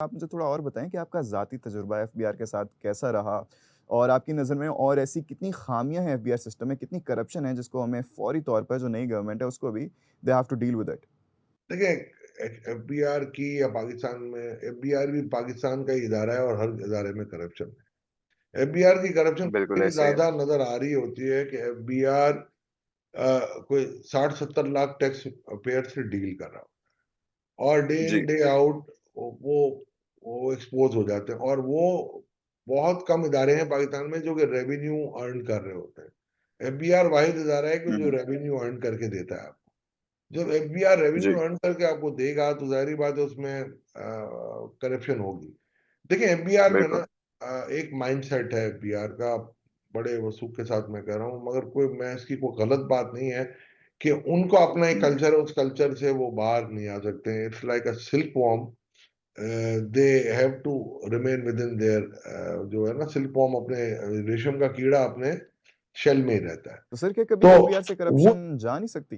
आप मुझे थोड़ा और बताएँ कि आपका ज़ाती तजुर्बा एफबीआर के साथ कैसा रहा? और आपकी नज़र में और ऐसी कितनी ख़ामियाँ हैं एफबीआर सिस्टम में, कितनी करप्शन है जिसको हमें फ़ौरी तौर पर जो नई गवर्नमेंट है उसको भी they have to deal with it? देखिए, एफबीआर की या पाकिस्तान में एफबीआर भी पाकिस्तान का ही इदारा है और हर इदारे में करप्शन है। एफबीआर की करप्शन बिल्कुल इतनी ऐसे ही है। ज़्यादा नज़र आ रही होती है कि एफबीआर कोई 60-70 लाख टैक्स पेयर से डील कर रहा हो और डे इन जी। डे आउट वो वो एक्सपोज़ हो जाते हैं और वो बहुत कम इदारे हैं पाकिस्तान में जो कि रेवेन्यू अर्न कर रहे होते हैं। एफबीआर वाहिद इदारा है कि हुँ, जो हुँ। रेवेन्यू अर्न करके देता है। जब एफबीआर रेवेन्यू जी, अर्न करके आपको देगा तो ज़ाहिर-सी बात है उसमें करप्शन होगी। देखिए एफबीआर में ना बिल्कुल। एक माइंडसेट है एफबीआर का, बड़े वसूख के साथ मैं कह रहा हूँ, मगर कोई मैं इसकी कोई गलत बात नहीं है कि उनको अपना एक हुँ, कल्चर है, उस कल्चर से वो बाहर नहीं आ सकते हैं। It's like a silk worm, they have to remain within there जो है ना सिल्क वॉर्म अपने रेशम का कीड़ा अपने शेल में ही रहता है। तो सर क्या कभी तो एफबीआर से वो करप्शन जा नहीं सकती?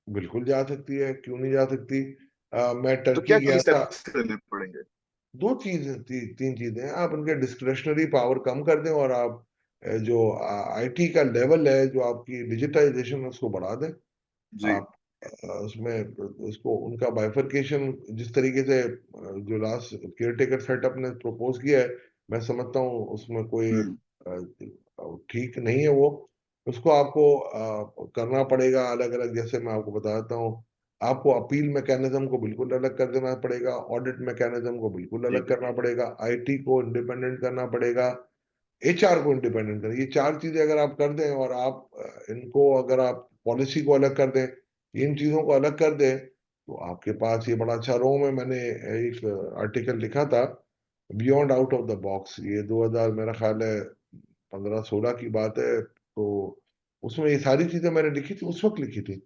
बिल्कुल जा सकती है, क्यों नहीं जा सकती? मैं तो टर्की क्या की गया था। स्टेप्स लेने पड़ेंगे? 2 चीज़ें 3 चीज़ें हैं, आप उनके डिस्क्रिशनरी पावर कम कर दें और आप जो आईटी का लेवल है, जो आपकी डिजिटाइज़ेशन है, उसको बढ़ा दें। जी। आप उसमें उसको उनका बाइफरकेशन जिस तरीके से जो लास्ट केयरटेकर सेटअप ने प्रपोज़ किया है, मैं समझता हूँ उसमें कोई हुँ, ठीक नहीं है वो। उसको आपको करना पड़ेगा अलग-अलग, जैसे मैं आपको बता देता हूँ, आपको अपील मैकेनिज़्म को बिल्कुल अलग कर देना पड़ेगा, ऑडिट मैकेनिज़्म को बिल्कुल जी। अलग करना पड़ेगा, आईटी को इंडिपेंडेंट करना पड़ेगा, एचआर को इंडिपेंडेंट करें। ये 4 चीज़ें अगर आप कर दें और आप इनको अगर आप पॉलिसी को अलग कर दें, इन चीज़ों को अलग कर दें, तो आपके पास ये बड़ा अच्छा रोम है। मैंने एक आर्टिकल लिखा था, beyond out of the box, ये 2000 मेरा ख़्याल है 15-16 की बात है, तो उसमें ये सारी चीज़ें मैंने लिखी थी, उस वक़्त लिखी थी।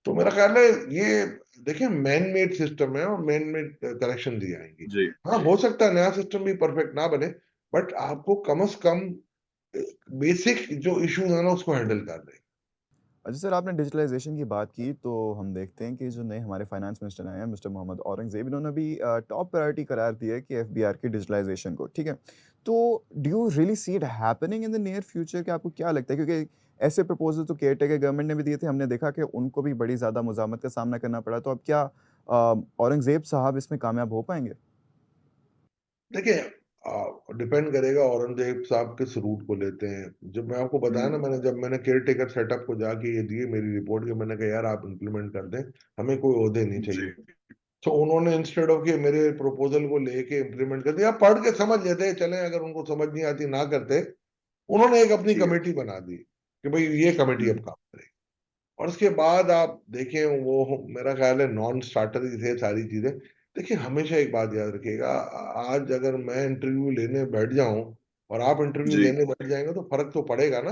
तो मेरा ख़्याल है ये देखिए मैन मेड सिस्टम है और मैन मेड करेक्शन दी जाएँगी। जी। हाँ, हो सकता है नया सिस्टम भी परफेक्ट ना बने, बट आपको कम से कम बेसिक जो इश्यूज़ है ना उसको हैंडल कर लें। अच्छा सर, आपने डिजिटलाइज़ेशन की बात की, तो हम देखते हैं कि जो नए हमारे फाइनेंस मिनिस्टर आए हैं, मिस्टर मोहम्मद औरंगज़ेब, इन्होंने भी टॉप प्रायोरिटी करार दी है कि एफबीआर की डिजिटलाइज़ेशन को, ठीक है? तो do you really see it happening in the near future कि आपको क्या लगता है? क्योंकि ऐसे प्रपोज़ल तो केयरटेकर गवर्नमेंट ने भी दिए थे, हमने देखा कि उनको भी बड़ी ज़्यादा मुज़ाहमत का सामना करना पड़ा, तो अब क्या औरंगज़ेब साहब इसमें कामयाब हो पाएँगे? देखिए डिपेंड करेगा औरंगज़ेब साहब किस रूट को लेते हैं। जब मैं आपको बताया ना, हुँ, जब मैंने केयरटेकर सेटअप को जाके ये दिए मेरी रिपोर्ट के, मैंने कहा यार आप इम्प्लीमेंट कर दें, हमें कोई ओहदे नहीं जी, चाहिए। तो उन्होंने इंस्टेड ऑफ कि मेरे प्रपोज़ल को लेके इम्प्लीमेंट कर दिया, पढ़ के समझ लेते, चलें अगर उनको समझ नहीं आती ना करते। उन्होंने एक अपनी ठीक है। कमेटी बना दी कि भई ये कमेटी अब हुँ, काम करेगी। और उसके बाद आप देखें वो मेरा ख़्याल है नॉन स्टार्टर ही थे सारी चीज़ें। देखिए हमेशा एक बात याद रखिएगा, आज अगर मैं इंटरव्यू लेने बैठ जाऊँ और आप इंटरव्यू जी, लेने बैठ जाएँगे तो फ़र्क तो पड़ेगा ना,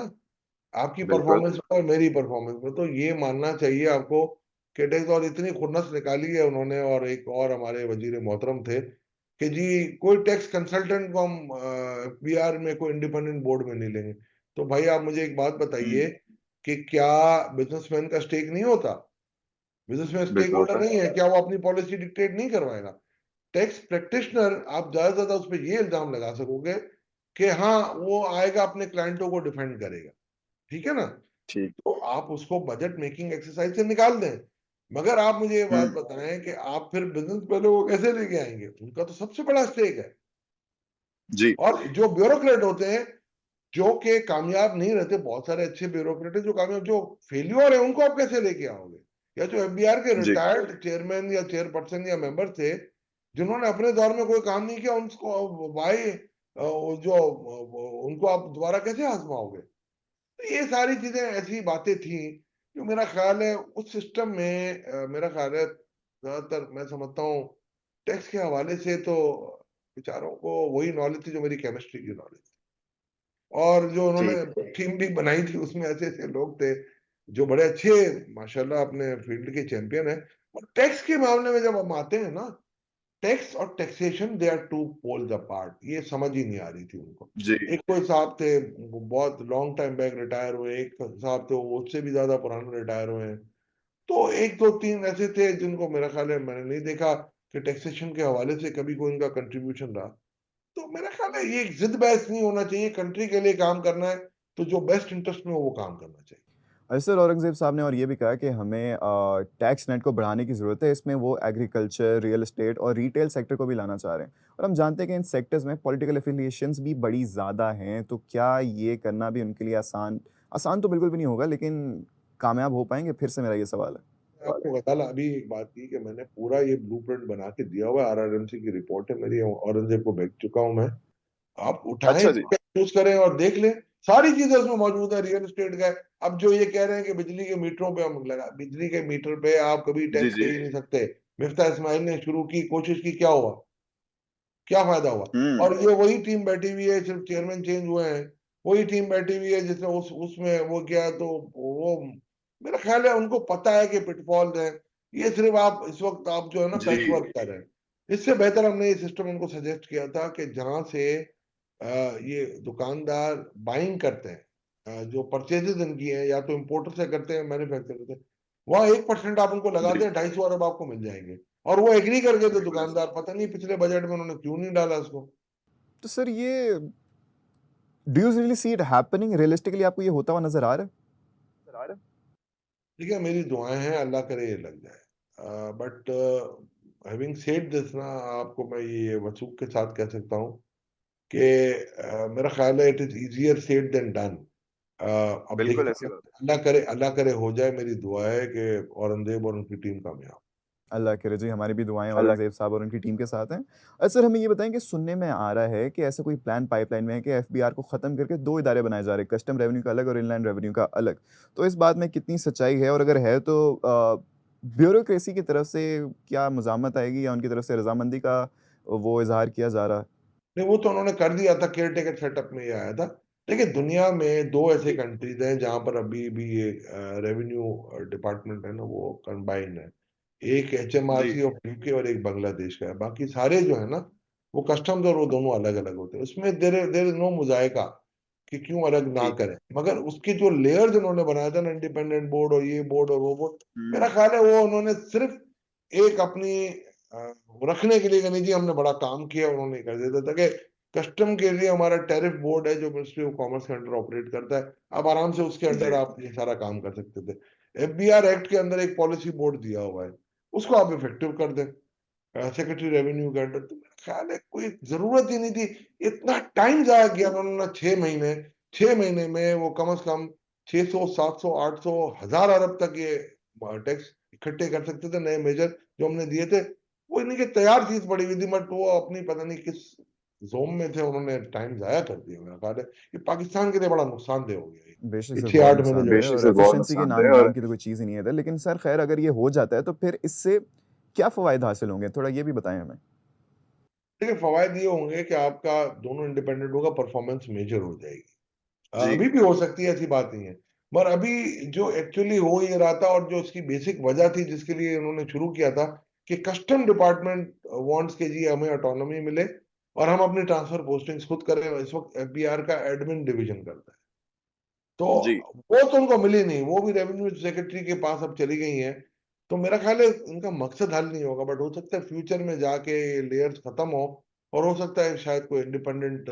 आपकी बिल्कुल। परफ़ॉर्मेंस में और मेरी परफ़ॉर्मेंस में। तो ये मानना चाहिए आपको कि टेक्स और इतनी खुन्नस निकाली है उन्होंने, और एक और हमारे वज़ीर मोहतरम थे कि जी कोई टैक्स कंसल्टेंट को हम एफबीआर में कोई इंडिपेंडेंट बोर्ड में नहीं लेंगे। तो भाई आप मुझे एक बात बताइए हुँ, कि क्या बिज़नेसमैन का स्टेक नहीं होता? बिज़नेसमैन स्टेक बिल्कुल होल्डर होता है। नहीं है, क्या वो अपनी पॉलिसी डिक्टेट नहीं करवाएगा? टैक्स प्रैक्टिशनर आप ज़्यादा से ज़्यादा उस पे ये इल्ज़ाम लगा सकोगे कि हाँ, वो आएगा अपने क्लाइंटों को डिफेंड करेगा, ठीक है ना? ठीक। तो आप उसको बजट मेकिंग एक्सरसाइज़ से निकाल दें। मगर आप मुझे ये बात हुँ, बताएँ कि आप फिर बिज़नेस वालों को कैसे लेके आएँगे? उनका तो सबसे बड़ा स्टेक है। जी, और जो ब्यूरोक्रेट होते हैं, जो कि कामयाब नहीं रहते, बहुत सारे अच्छे ब्यूरोक्रेट हैं जो कामयाब, जो फेल्योर है उनको आप कैसे लेके आओगे? या जो एफबीआर के जी, रिटायर्ड चेयरमैन या चेयरपर्सन या मेंबर थे, जिन्होंने अपने दौर में कोई काम नहीं किया, उनको व्हाई उनको आप दोबारा कैसे आज़माओगे? तो ये सारी चीज़ें ऐसी बातें थी, जो मेरा ख़्याल है उस सिस्टम में मेरा ख़्याल है ज़्यादातर मैं समझता हूँ टैक्स के हवाले से तो बेचारों को वही नॉलेज थी जो मेरी केमिस्ट्री की नॉलेज थी। और जो ठीक। उन्होंने टीम भी बनाई थी उसमें ऐसे-ऐसे लोग थे, जो बड़े अच्छे माशाल्लाह अपने फ़ील्ड के चैंपियन हैं। और टैक्स के मामले में जब हम आते हैं ना, टैक्स और taxation they are two poles apart, ये समझ ही नहीं आ रही थी उनको। जी, एक कोई साहब थे, वो बहुत लॉन्ग टाइम बैक रिटायर हुए, एक साहब थे वो उससे भी ज़्यादा पुराने रिटायर हुए हैं। तो 1, 2, 3 ऐसे थे जिनको मेरा ख़्याल है मैंने नहीं देखा कि टैक्सेशन के हवाले से कभी कोई इनका कंट्रीब्यूशन रहा। तो मेरा ख्याल है ये जिद बहस नहीं होना चाहिए, कंट्री के लिए काम करना है तो जो बेस्ट इंटरेस्ट में हो वो काम करना चाहिए। सर औरंगज़ेब साहब ने और ये भी कहा कि हमें टैक्स नेट को बढ़ाने की ज़रूरत है। इसमें वो एग्रीकल्चर, रियल एस्टेट और रिटेल सेक्टर को भी लाना चाह रहे हैं। और हम जानते हैं कि इन सेक्टर्स में पॉलिटिकल एफिलिएशंस भी बड़ी ज़्यादा हैं, तो क्या ये करना भी उनके लिए आसान आसान तो बिल्कुल भी नहीं होगा, लेकिन कामयाब हो पाएँगे? फिर से मेरा ये सवाल है। आपको बताया अभी एक बात की कि मैंने पूरा ये ब्लूप्रिंट बना के दिया हुआ है, आरआरएमसी की रिपोर्ट है मेरी, औरंगजेब को भेज चुका हूं मैं। आप उठाएं, अच्छा जी। यूज करें और देख लें, सारी चीजें उसमें मौजूद है, रियल एस्टेट का है। अब जो ये कह रहे हैं कि बिजली के मीटरों पे हम लगा, बिजली के मीटर पे आप कभी जी, टैक्स दे जी। ही नहीं सकते। मिफ्ता इस्माइल ने शुरू की कोशिश की, क्या हुआ, क्या फायदा हुआ? हुँ। और ये वही टीम बैठी हुई है, सिर्फ चेयरमैन चेंज हुए हैं, वही टीम बैठी हुई है जिसने उसमें वो किया। तो वो मेरा ख्याल है उनको पता है कि पिटफॉल्स है। ये सिर्फ आप इस वक्त आप जो है ना पैच जी। वर्क कर रहे हैं। इससे बेहतर हमने ये सिस्टम उनको सजेस्ट किया था कि जहां से ये दुकानदार बाइंग करते हैं, जो परचेजेस इनकी हैं, या तो इम्पोर्टर से करते हैं, मैन्युफैक्चरर से, वहाँ 1% आप उनको लगा जी। दें, 250 अरब आपको मिल जाएंगे। और वो एग्री कर गए थे बिल्कुल ऐसा। दुकानदार, पता नहीं पिछले बजट में उन्होंने क्यों नहीं डाला उसको। तो सर ये do you really see it happening realistically आपको ये होता हुआ नज़र आ रहा है? ठीक है, मेरी दुआएं हैं, अल्लाह करे ये लग जाए। बट हैविंग सेड दिस ना, आपको मैं ये वसूख के साथ कह सकता हूँ कि मेरा ख्याल है it is easier said than done. अब बिल्कुल देखते ऐसी हैं, बात है। अल्लाह करे हो जाए। मेरी दुआ है कि औरंगजेब और उनकी टीम कामयाब। अल्लाह करे जी, हमारी भी दुआएँ अल्लाह। औरंगज़ेब साहब और उनकी टीम के साथ हैं। सर हमें ये बताएँ कि सुनने में आ रहा है कि ऐसा कोई प्लान पाइपलाइन में है कि एफबीआर को ख़त्म करके 2 इदारे बनाए जा रहे हैं, कस्टम रेवेन्यू का अलग और इनलैंड रेवेन्यू का अलग। तो इस बात में कितनी सच्चाई है और अगर है तो ब्यूरोक्रेसी की तरफ से क्या मज़ामत आएगी या उनकी तरफ से रज़ामंदी का वो इज़हार किया जा रहा है? नहीं, वो तो उन्होंने कर दिया था, केयर टेकर सेटअप में ये आया था। देखिए, दुनिया में दो ऐसे कंट्रीज हैं जहां पर अभी भी ये रेवेन्यू डिपार्टमेंट है ना, वो कंबाइंड है। एक जी। एचएमआरसी ऑफ यूके और एक बांग्लादेश का है। बाकी सारे जो है ना, वो कस्टम्स और वो दोनों अलग अलग होते हैं। उसमें देर इज नो मुजायका कि क्यों अलग ना जी। करें। मगर उसके जो लेयर्स उन्होंने बनाया था ना, इंडिपेंडेंट बोर्ड और ये बोर्ड और वो बोर्ड, मेरा हुँ। ख्याल है वो उन्होंने सिर्फ एक अपनी रखने के लिए कि नहीं जी हमने बड़ा काम किया, उन्होंने कर दिया था कि कस्टम के लिए हमारा टैरिफ बोर्ड है जो मिनिस्ट्री ऑफ कॉमर्स के अंडर ऑपरेट करता है। आप आराम से उसके अंडर जी। आप ये सारा काम कर सकते थे। एफबीआर एक्ट के अंदर एक पॉलिसी बोर्ड दिया हुआ है, उसको आप इफेक्टिव कर दें सेक्रेटरी रेवेन्यू के अंडर। तो मेरा ख्याल है कोई जरूरत ही नहीं थी, इतना टाइम जाया किया उन्होंने। 6 महीने, 6 महीने में वो कम से कम 600, 700, 800, 1000 अरब तक ये टैक्स इकट्ठे कर सकते थे। नए मेजर जो हमने दिए थे, वो इन्हीं की तैयार चीज पड़ी हुई थी, बट वो अपनी पता नहीं किस जोम में थे, उन्होंने टाइम जाया कर दिया। मेरा ख्याल है ये पाकिस्तान के लिए बड़ा नुकसानदेह हो गया बेशक ये सर छह बहुत आठ महीने जो नुकसानदेह है बेशक और से बहुत एफिशिएंसी के नुकसानदेह नाम है। और नाम की तो कोई चीज़ ही नहीं है इधर। लेकिन सर खैर अगर ये हो जाता है तो फिर इससे क्या फ़वाइद हासिल होंगे? थोड़ा ये भी बताएँ हमें। देखिए, फवायद ये होंगे कि आपका दोनों इंडिपेंडेंट होगा, परफॉर्मेंस मेजर हो जाएगी। जी। अभी भी हो सकती है, ऐसी बात नहीं है। मगर अभी जो एक्चुअली हो ये रहा था और जो इसकी बेसिक वजह थी जिसके लिए उन्होंने शुरू किया था, कि कस्टम डिपार्टमेंट वांट्स के जी हमें ऑटोनॉमी मिले और हम अपनी ट्रांसफर पोस्टिंग्स खुद करें। इस वक्त एफबीआर का एडमिन डिवीजन करता है, तो जी। वो तो उनको मिली नहीं, वो भी रेवेन्यू सेक्रेटरी के पास अब चली गई हैं। तो मेरा ख्याल है इनका मकसद हल नहीं होगा, बट हो सकता है फ्यूचर में जाके लेयर्स खत्म हो और हो सकता है शायद कोई इंडिपेंडेंट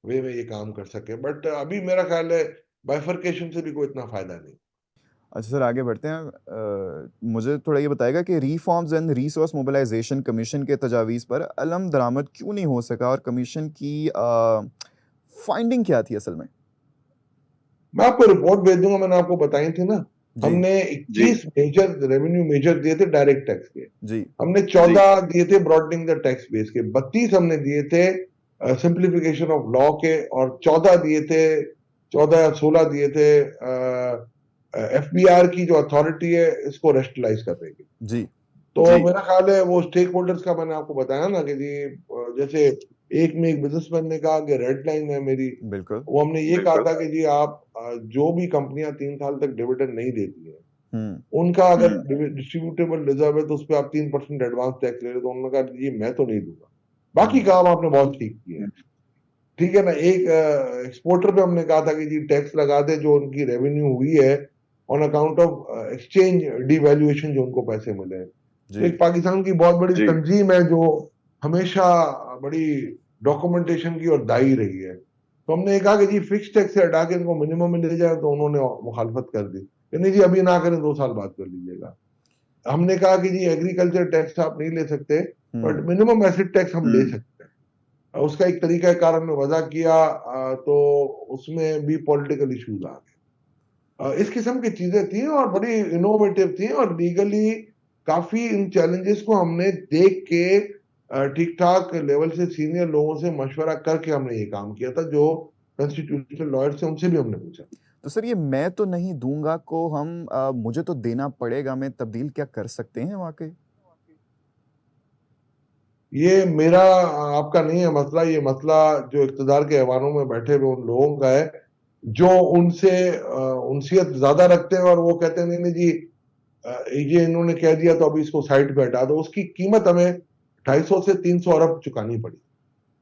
वे में ये काम कर सके। बट अभी मेरा ख्याल है बाइफरकेशन से भी कोई इतना फायदा नहीं। अच्छा सर आगे बढ़ते हैं। मुझे थोड़ा ये बताइएगा कि reforms and resource mobilization commission के तजावीज़ पर अलम दरामद क्यों नहीं हो सका और कमीशन की फाइंडिंग क्या थी असल में? मैं आपको रिपोर्ट भेज दूंगा, मैंने आपको बताई थी ना। जी। हमने 21 मेजर रेवेन्यू मेजर दिए थे डायरेक्ट टैक्स के। जी। हमने 14 दिए थे ब्रॉडनिंग द टैक्स बेस के, 32 हमने दिए थे सिंप्लीफिकेशन ऑफ लॉ के, और 14 दिए थे, 14 या 16 दिए थे एफबीआर की जो अथॉरिटी है इसको रेस्टलाइज करने की। जी। तो मेरा ख्याल है वो स्टेक होल्डर्स का मैंने आपको बताया ना कि जी जैसे एक में एक बिजनेसमैन ने कहा कि रेड लाइन है मेरी, बिल्कुल। वो हमने ये कहा था कि जी आप जो भी कंपनियां 3 साल तक डिविडेंड नहीं देती हैं, हुँ। उनका अगर डिस्ट्रीब्यूटेबल रिजर्व है तो उस पर आप 3% एडवांस टैक्स ले रहे हो। तो उन्होंने कहा ये मैं तो नहीं दूंगा। बाकी हुँ। काम आपने बहुत ठीक किया है, ठीक है ना। एक एक्सपोर्टर पे हमने कहा था कि जी टैक्स लगा दे जो उनकी रेवेन्यू हुई है on account of exchange devaluation, जो उनको पैसे मिले हैं। तो एक जी, पाकिस्तान की बहुत बड़ी जी तंजीम है जो हमेशा बड़ी डॉक्यूमेंटेशन की और दाई रही है। तो हमने ये कहा कि जी फिक्स टैक्स से हटा के इनको मिनिमम में ले जाए, तो उन्होंने मुखालफत कर दी कि नहीं जी अभी ना करें, 2 साल बाद कर लीजिएगा। हमने कहा कि जी एग्रीकल्चर टैक्स आप नहीं ले सकते, but hmm, minimum asset tax हम ले सकते हैं। उसका एक तरीका कार हमने वजह किया, तो उसमें भी पॉलिटिकल इश्यूज आ गए। इस किस्म की चीजें थी और बड़ी इनोवेटिव थी, और लीगली काफी इन चैलेंजेस को हमने देख के ठीक ठाक लेवल से सीनियर लोगों से मशवरा करके हमने ये काम किया था, जो कॉन्स्टिट्यूशनल लॉयर थे उनसे भी हमने पूछा। तो सर ये मैं तो नहीं दूँगा को हम मुझे तो देना पड़ेगा में तब्दील क्या कर सकते हैं वाक़ई? ये मेरा आपका नहीं है मसला, ये मसला जो इक़्तिदार के ऐवानों में बैठे हुए उन लोगों का है, जो उनसे उनसियत ज़्यादा रखते हैं और वो कहते हैं नहीं, नहीं जी ये इन्होंने कह दिया तो अभी इसको साइड पे हटा दो। उसकी कीमत हमें 250 से 300 अरब चुकानी पड़ी।